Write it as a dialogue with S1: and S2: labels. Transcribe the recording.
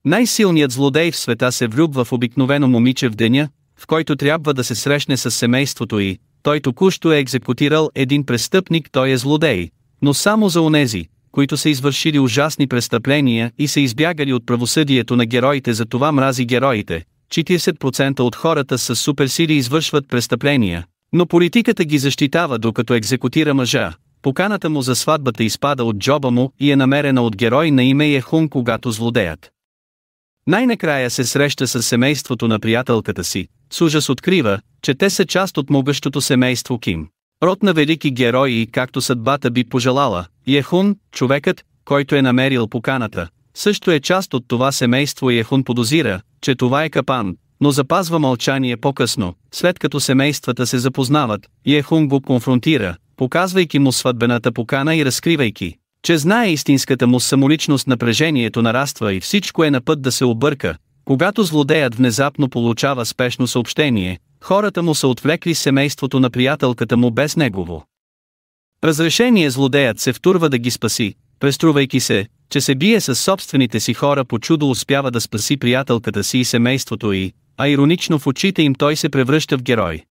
S1: Най-силният злодей в света се влюбва в обикновено момиче в деня, в който трябва да се срещне с семейството й. Той току-що е екзекутирал един престъпник, той е злодей, но само за онези, които са извършили ужасни престъпления и са избягали от правосъдието на героите, за това мрази героите. 40% от хората с суперсили извършват престъпления, но политиката ги защитава докато екзекутира мъжа. Поканата му за сватбата изпада от джоба му и е намерена от герой на име Ехун, когато злодеят най-накрая се среща с семейството на приятелката си. С ужас открива, че те са част от могъщото семейство Ким. Род на велики герои, както съдбата би пожелала. Ехун, човекът, който е намерил поканата, също е част от това семейство и Ехун подозира, че това е капан, но запазва мълчание по-късно, след като семействата се запознават. Ехун го конфронтира, показвайки му сватбената покана и разкривайки, че знае истинската му самоличност. Напрежението нараства и всичко е на път да се обърка, когато злодеят внезапно получава спешно съобщение. Хората му са отвлекли семейството на приятелката му без негово разрешение. Злодеят се втурва да ги спаси, преструвайки се, че се бие с собствените си хора. По чудо успява да спаси приятелката си и семейството й, а иронично в очите им той се превръща в герой.